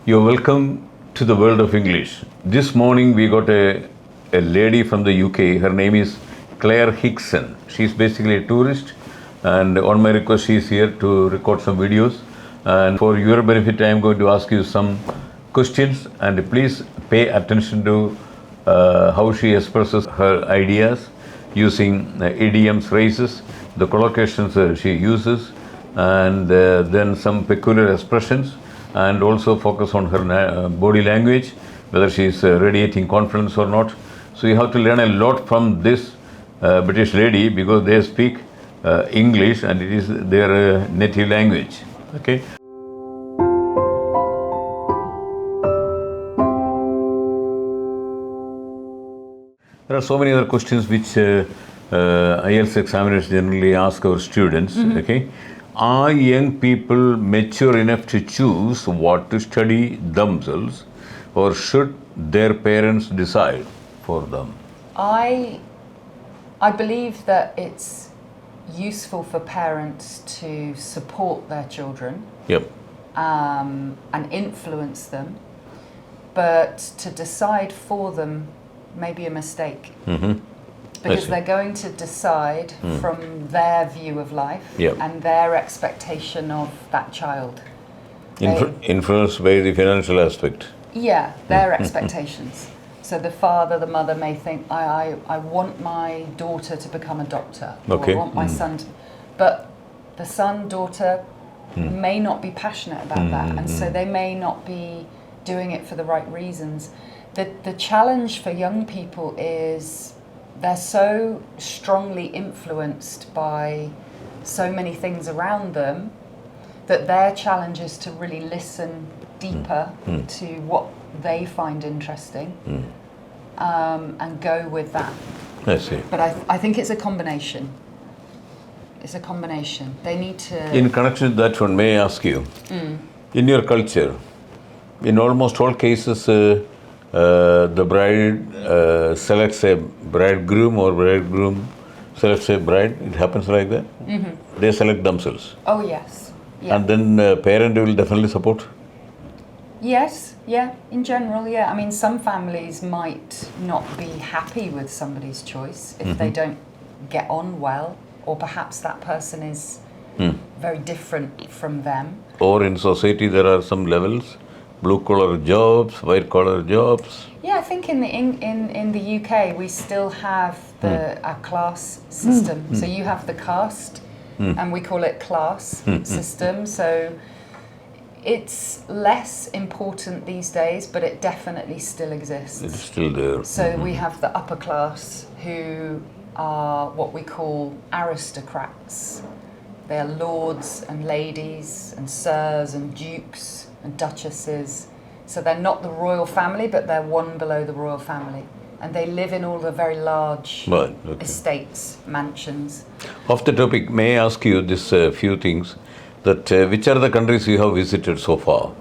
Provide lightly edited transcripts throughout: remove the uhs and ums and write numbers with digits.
You're welcome to the world of English. This morning we got a lady from the UK. Her name is Claire Hickson. She's basically a tourist, and on my request she is here to record some videos. And for your benefit, I am going to ask you some questions, and please pay attention to how she expresses her ideas using idioms, phrases, the collocations she uses, and then some peculiar expressions, and also focus on her body language, whether she is radiating confidence or not. So you have to learn a lot from this British lady, because they speak English and it is their native language. Okay. There are so many other questions which IELTS examiners generally ask our students. Okay. Are young people mature enough to choose what to study themselves, or should their parents decide for them? I believe that it's useful for parents to support their children. Yep. And influence them, but to decide for them may be a mistake. Because they're going to decide from their view of life and their expectation of that child. Influenced by the financial aspect. Yeah, their expectations. So the father, the mother may think, I want my daughter to become a doctor. Okay. Or I want my son to, but the son, daughter may not be passionate about that, and so they may not be doing it for the right reasons. The challenge for young people is they're so strongly influenced by so many things around them that their challenge is to really listen deeper to what they find interesting and go with that. I see. But I think it's a combination. It's a combination. They need to... In connection with that one, may I ask you, in your culture, in almost all cases, the bride selects a bridegroom, or bridegroom selects a bride. It happens like that? They select themselves. Oh, yes. Yeah. And then parent will definitely support? Yes, yeah, in general, yeah. I mean, some families might not be happy with somebody's choice if they don't get on well, or perhaps that person is very different from them. Or in society there are some levels, blue collar jobs, white collar jobs. Yeah, I think in the UK we still have a class system. So you have the caste, and we call it class system. So it's less important these days, but it definitely still exists. It's still there. So we have the upper class, who are what we call aristocrats. They are lords and ladies and sirs and dukes and duchesses. So they're not the royal family, but they're one below the royal family. And they live in all the very large estates, mansions. Off the topic, may I ask you this few things, that which are the countries you have visited so far?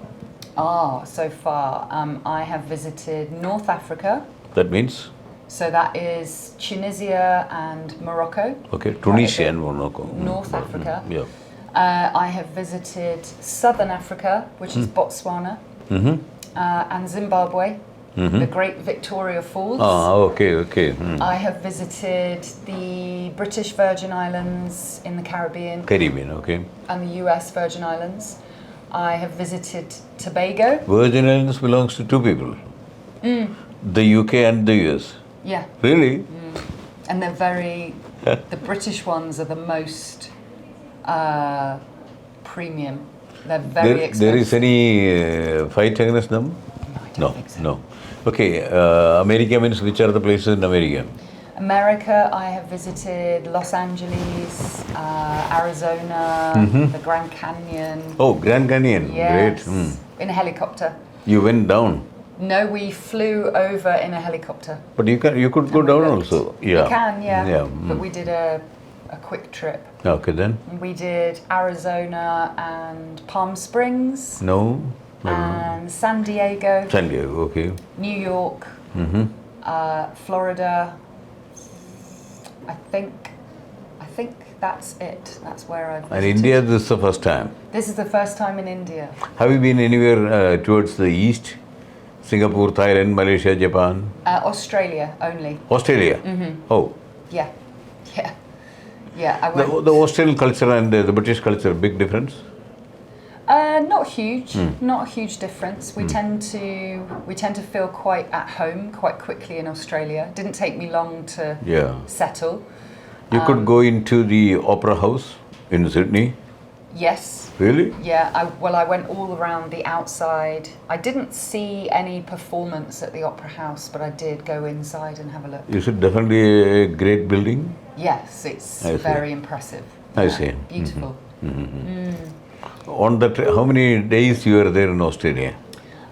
So far, I have visited North Africa. That means? So that is Tunisia and Morocco. Okay, Tunisia and Morocco. North Africa. Yeah. I have visited Southern Africa, which is Botswana, and Zimbabwe, the Great Victoria Falls. Okay. I have visited the British Virgin Islands in the Caribbean. Okay. And the US Virgin Islands. I have visited Tobago. Virgin Islands belongs to two people. The UK and the US. Yeah. Really? And they're very, the British ones are the most premium. They're very expensive. There is any fight against them? No, I don't think so. No. Okay, America means which are the places in America? America, I have visited Los Angeles, Arizona, the Grand Canyon. Oh, Grand Canyon. Yes. Great. In a helicopter. You went down? No, we flew over in a helicopter. But you could go down also. Yeah. You can, yeah. But we did a quick trip. Okay, then. We did Arizona and Palm Springs. No. And San Diego. San Diego, okay. New York. Florida. I think that's it. That's where I've And visited. India, this is the first time. This is the first time in India. Have you been anywhere towards the east? Singapore, Thailand, Malaysia, Japan? Australia only. Australia? Oh. Yeah. Yeah. Yeah, I went. The Australian culture and the British culture, big difference? Not huge. Not a huge difference. We tend to feel quite at home quite quickly in Australia. Didn't take me long to settle. You could go into the Opera House in Sydney? Yes. Really? Yeah. I went all around the outside. I didn't see any performance at the Opera House, but I did go inside and have a look. Is it definitely a great building? Yes, it's very impressive. I see. Beautiful. On that, how many days you were there in Australia?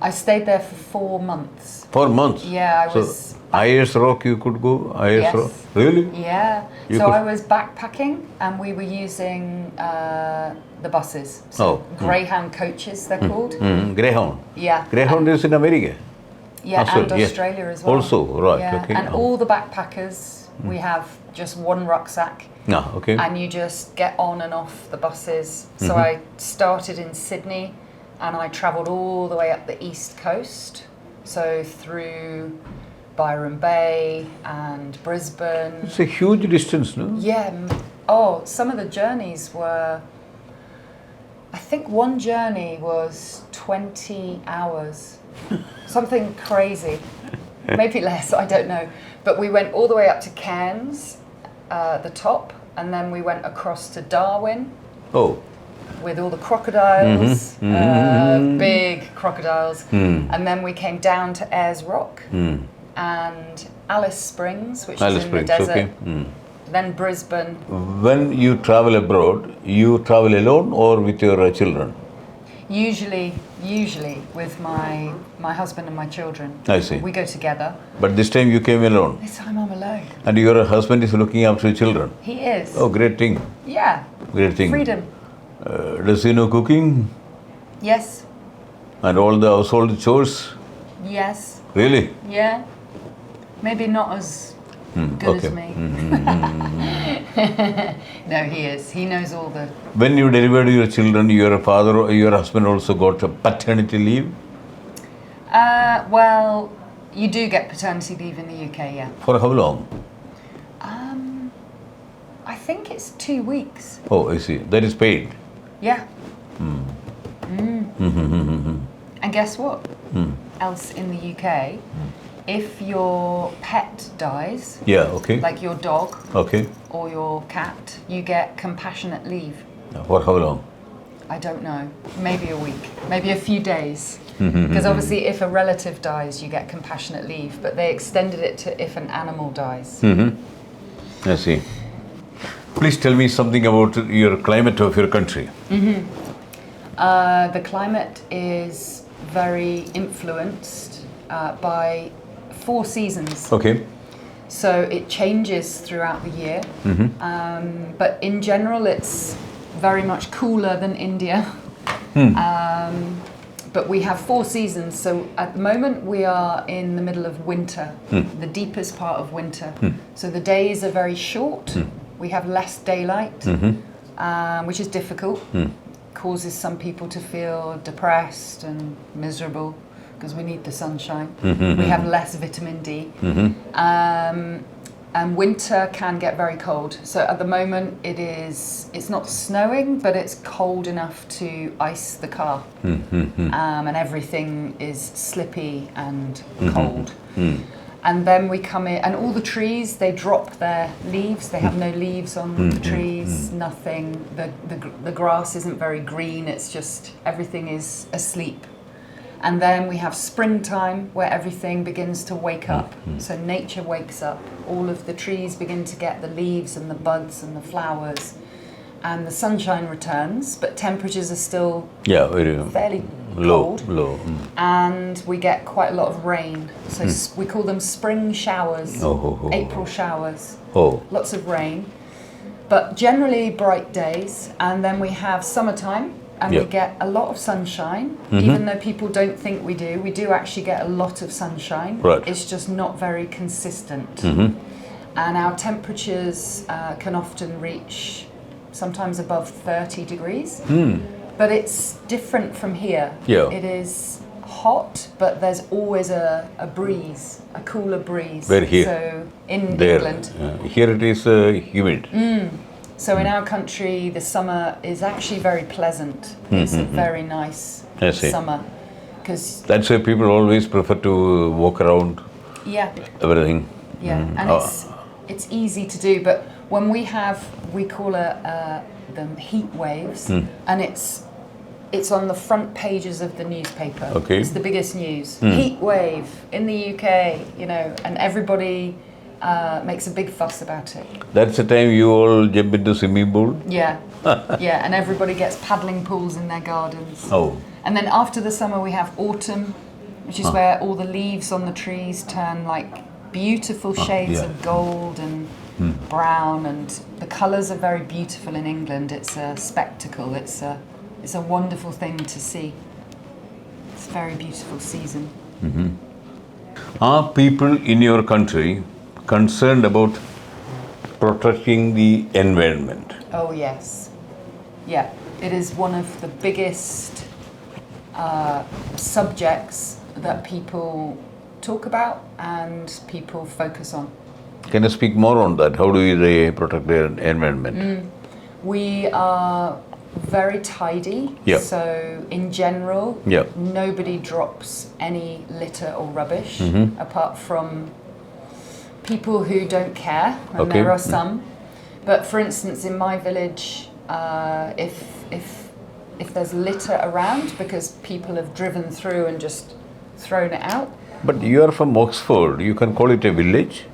I stayed there for 4 months. 4 months? Yeah, I So, was. IS Rock you could go? IS Yes. Rock? Really? Yeah. You So could- I was backpacking and we were using the buses. So Greyhound coaches, they're called. Greyhound. Yeah. Greyhound is in America? Yeah, Also, and yes. Australia as well. Also, right, Yeah. okay. And all the backpackers, we have just one rucksack. No, okay. And you just get on and off the buses. So I started in Sydney and I travelled all the way up the east coast. So through Byron Bay and Brisbane. It's a huge distance, no? Yeah. Some of the journeys were. I think one journey was 20 hours. Something crazy. Maybe less, I don't know. But we went all the way up to Cairns, the top, and then we went across to Darwin Oh. with all the crocodiles, big crocodiles. And then we came down to Ayers Rock and Alice Springs, which Alice is in Springs, the desert. okay. Then Brisbane. When you travel abroad, you travel alone or with your children? Usually with my husband and my children. I see. We go together. But this time you came alone. This time I'm alone. And your husband is looking after your children. He is. Oh, great thing. Yeah. Great thing. Freedom. Does he know cooking? Yes. And all the household chores? Yes. Really? Yeah. Maybe not as good okay. as me. No, he is. He knows all the. When you delivered your children, your father, your husband also got a paternity leave? Well, you do get paternity leave in the UK, yeah. For how long? I think it's 2 weeks. Oh, I see. That is paid. Yeah. And guess what? Else in the UK, if your pet dies, Yeah, okay. like your dog Okay. or your cat, you get compassionate leave. For how long? I don't know. Maybe a week, maybe a few days. Because obviously, if a relative dies, you get compassionate leave. But they extended it to if an animal dies. I see. Please tell me something about your climate of your country. The climate is very influenced by 4 seasons. Okay. So it changes throughout the year. But in general, it's very much cooler than India. But we have 4 seasons. So at the moment, we are in the middle of winter, the deepest part of winter. So the days are very short. We have less daylight, which is difficult. Causes some people to feel depressed and miserable because we need the sunshine. We have less vitamin D. And winter can get very cold. So at the moment it's not snowing, but it's cold enough to ice the car. And everything is slippy and cold. And then we come in, and all the trees, they drop their leaves. They have no leaves on the trees, nothing. The grass isn't very green. It's just, everything is asleep. And then we have springtime where everything begins to wake up. So nature wakes up. All of the trees begin to get the leaves and the buds and the flowers. And the sunshine returns, but temperatures are still very fairly low. cold. Low. And we get quite a lot of rain. So we call them spring showers, April showers, lots of rain. But generally bright days. And then we have summertime and we get a lot of sunshine. Even though people don't think we do actually get a lot of sunshine. Right. It's just not very consistent. And our temperatures can often reach sometimes above 30 degrees. But it's different from here. Yeah. It is hot, but there's always a breeze, a cooler breeze. Where here? So in There. England. Here it is humid. So in our country, the summer is actually very pleasant. It's a very nice I see. summer. Because That's why people always prefer to walk around yeah, everything. and it's easy to do. But when we call them heat waves, and it's on the front pages of the newspaper. Okay. It's the biggest news. Heat wave in the UK, you know, and everybody makes a big fuss about it. That's the time you all jump into swimming pool? Yeah, yeah, and everybody gets paddling pools in their gardens. Oh. And then after the summer we have autumn, which is where all the leaves on the trees turn like beautiful shades yeah. of gold and brown, and the colours are very beautiful in England. It's a spectacle. It's a wonderful thing to see. It's a very beautiful season. Are people in your country concerned about protecting the environment? Oh yes, yeah. It is one of the biggest subjects that people talk about and people focus on. Can you speak more on that? How do they protect their environment? We are very tidy. Yeah. So in general, Yeah. nobody drops any litter or rubbish apart from people who don't care, and Okay. there are some. But for instance, in my village, if there's litter around because people have driven through and just thrown it out, But you are from Oxford. You can call it a village?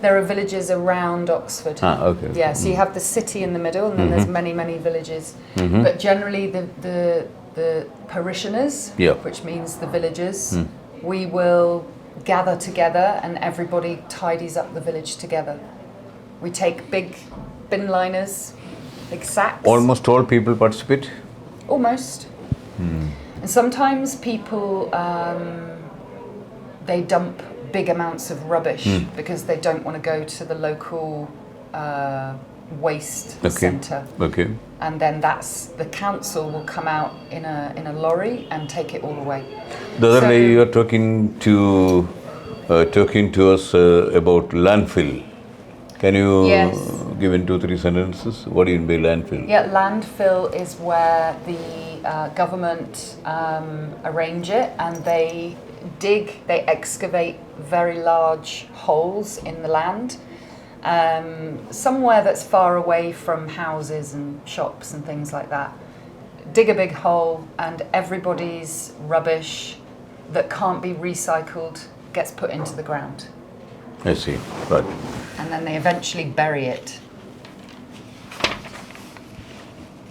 there are villages around Oxford. Ah, okay. Yeah, so you have the city in the middle, and then there's many, many villages. But generally, the parishioners, Yeah. which means the villagers, we will gather together, and everybody tidies up the village together. We take big bin liners, big sacks. Almost all people participate? Almost. And sometimes people, they dump big amounts of rubbish because they don't want to go to the local waste centre. Okay. And then the council will come out in a lorry and take it all away. The other So- day you were talking to us about landfill. Can you Yes. give in 2-3 sentences? What do you mean by landfill? Yeah, landfill is where the government arrange it, and they excavate very large holes in the land, somewhere that's far away from houses and shops and things like that. Dig a big hole, and everybody's rubbish that can't be recycled gets put into the ground. I see. Right. And then they eventually bury it.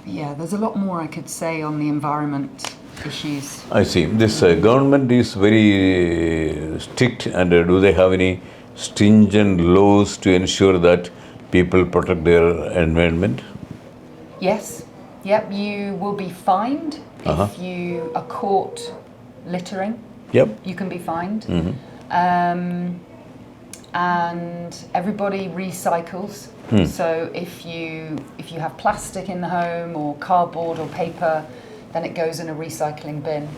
Yeah, there's a lot more I could say on the environment issues. I see. This government is very strict, and do they have any stringent laws to ensure that people protect their environment? Yes. Yep, you will be fined if you are caught littering. Yep. You can be fined. And everybody recycles. So if you have plastic in the home or cardboard or paper, then it goes in a recycling bin.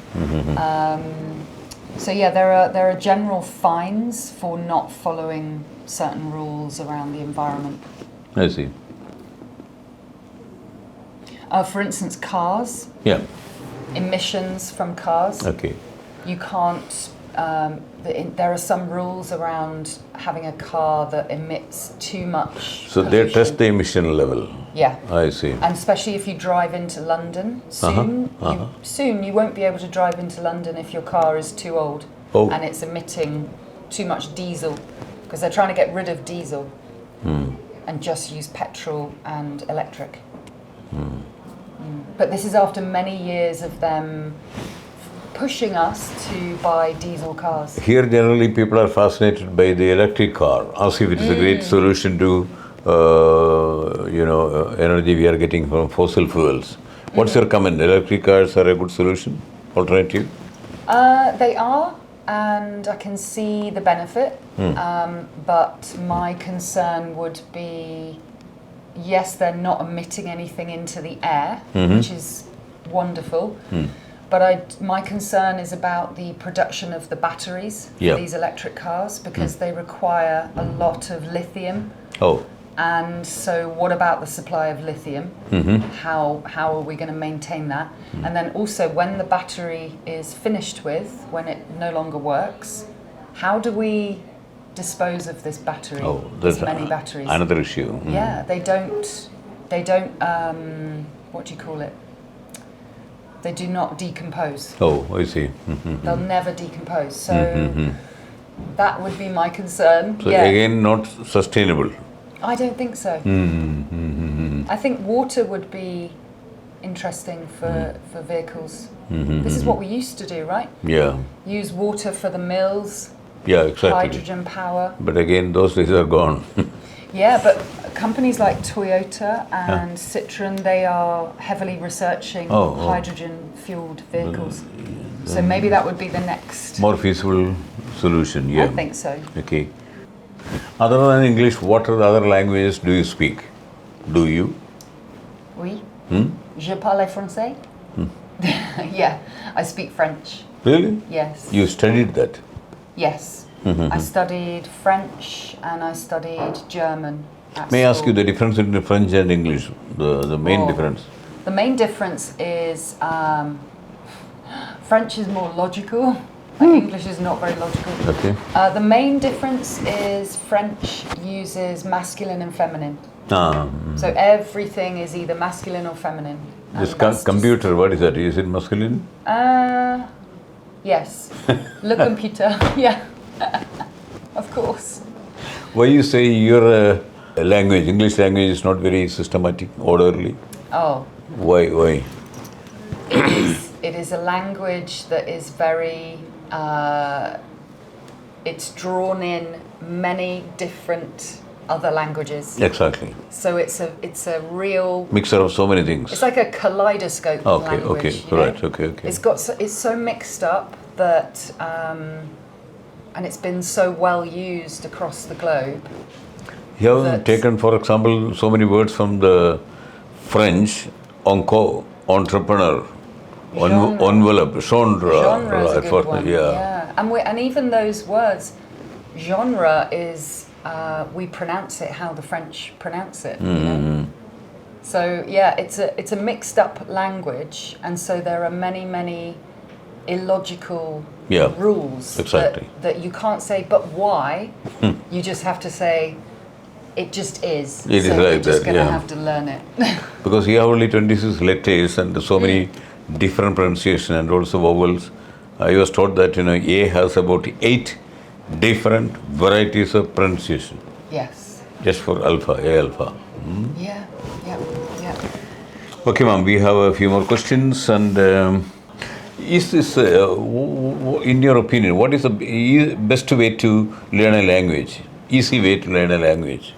So yeah, there are general fines for not following certain rules around the environment. I see. For instance, cars, Yeah. emissions from cars. Okay. You can't. There are some rules around having a car that emits too much. So they pollution. test the emission level. Yeah. I see. And especially if you drive into London, soon you won't be able to drive into London if your car is too old and it's emitting too much diesel, because they're trying to get rid of diesel and just use petrol and electric. But this is after many years of them pushing us to buy diesel cars. Here generally people are fascinated by the electric car, as if it is a great solution to energy we are getting from fossil fuels. What's your comment? Electric cars are a good solution, alternative? They are, and I can see the benefit, but my concern would be yes, they're not emitting anything into the air, which is wonderful. But my concern is about the production of the batteries for these electric cars, because they require a lot of lithium. Oh. And so what about the supply of lithium? How are we going to maintain that? And then also, when the battery is finished with, when it no longer works, how do we dispose of this battery? Oh, there's many batteries. Another issue. Yeah, they don't, what do you call it? They do not decompose. Oh, I see. They'll never decompose. So that would be my concern. So again, not sustainable. I don't think so. I think water would be interesting for vehicles. This is what we used to do, right? Yeah. Use water for the mills. Yeah, exactly. Hydrogen power. But again, those days are gone. Yeah, but companies like Toyota and Citroen, they are heavily researching hydrogen-fueled vehicles. So maybe that would be the next... More feasible solution, yeah. I think so. Okay. Other than English, what are the other languages do you speak? Do you? Oui. Je parle français. Yeah, I speak French. Really? Yes. You studied that? Yes. I studied French and I studied German at May I ask school. you the difference between French and English? The main difference? The main difference is French is more logical. English is not very logical. Okay. The main difference is French uses masculine and feminine. So everything is either masculine or feminine. This computer, what is that? Is it masculine? Yes. Le computer, yeah. Of course. Why you say your language, English language is not very systematic, orderly? Oh. Why? It is a language that is very... it's drawn in many different other languages. Exactly. So it's a real mixture of so many things. It's like a kaleidoscope language. Okay. It's so mixed up that and it's been so well used across the globe. You have taken, for example, so many words from the French, entrepreneur, envelope, genre is a good one. Yeah. And even those words, genre is we pronounce it how the French pronounce it. You know? So yeah, it's a mixed up language, and so there are many illogical rules that you can't say. But why? You just have to say. It just is. It is like you're just that. going to have to learn it. Because you have only 26 letters and so many different pronunciation and also vowels. I was taught that A has about 8 different varieties of pronunciation. Yes. Just for alpha, A alpha. Yeah. Okay, ma'am, we have a few more questions. And is this, in your opinion, what is the best way to learn a language? Easy way to learn a language?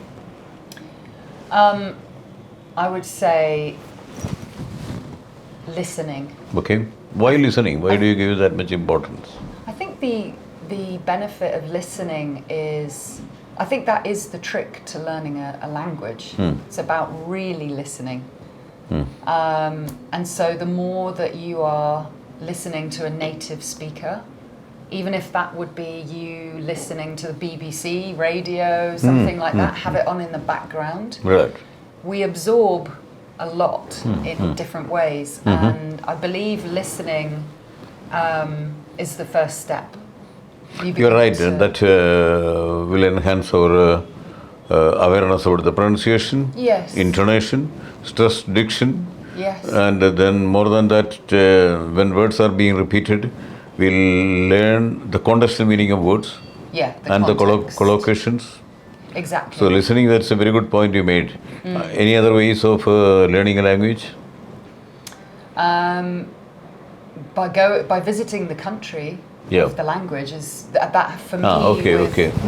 I would say listening. Okay. Why listening? Why do you give that much importance? I think the benefit of listening is, I think that is the trick to learning a language. It's about really listening. And so the more that you are listening to a native speaker, even if that would be you listening to the BBC radio, something like that, have it on in the background. Right. We absorb a lot in different ways, and I believe listening is the first step. You're right, that will enhance our awareness about the pronunciation, intonation, stress, diction, and then more than that, when words are being repeated, we'll learn the contextual meaning of words and the collocations. Exactly. So listening, that's a very good point you made. Any other ways of learning a language? By visiting the country of the language, is that for me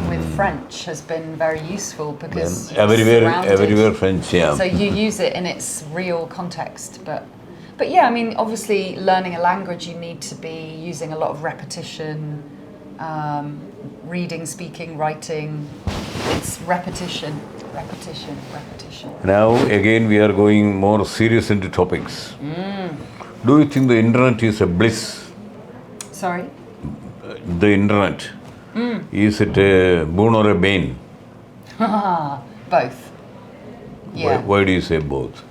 with French has been very useful because everywhere French, So you use it in its real context, but yeah, I mean, obviously learning a language you need to be using a lot of repetition, reading, speaking, writing. It's repetition. Repetition, repetition. Now, again, we are going more serious into topics. Do you think the internet is a bliss? Sorry? The internet, is it a boon or a bane? Both. Yeah. Why do you say both?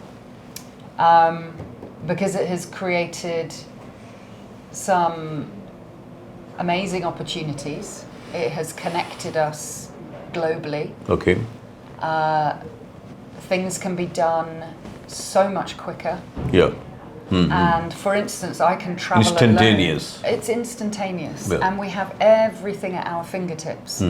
Because it has created some amazing opportunities. It has connected us globally. Okay. Things can be done so much quicker. Yeah. And for instance, I can travel Instantaneous. alone. It's instantaneous. Yeah. And we have everything at our fingertips.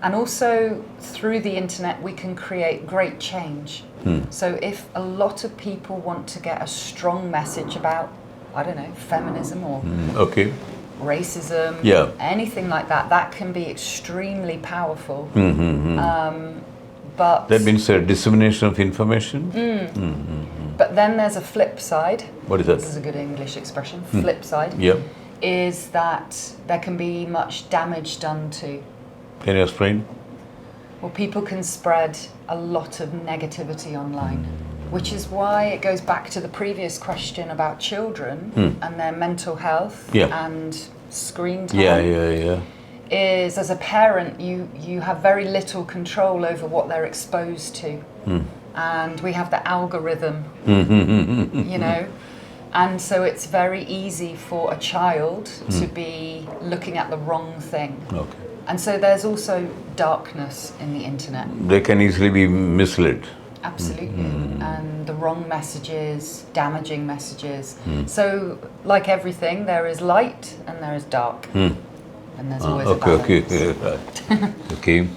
And also through the internet, we can create great change. So if a lot of people want to get a strong message about, I don't know, feminism or Okay. racism, Yeah. anything like that, that can be extremely powerful. But That means a dissemination of information? but then there's a flip side. What is This is that? a good English expression. Flip side Yeah. is that there can be much damage done to. Can you explain? Well, people can spread a lot of negativity online, which is why it goes back to the previous question about children and their mental health Yeah. and screen time. Yeah. Is as a parent, you have very little control over what they're exposed to. And we have the algorithm, you know, and so it's very easy for a child to be looking at the wrong thing. Okay. And so there's also darkness in the internet. They can easily be misled. Absolutely. And the wrong messages, damaging messages. So, like everything, there is light and there is dark. And there's always a balance. Okay. Okay.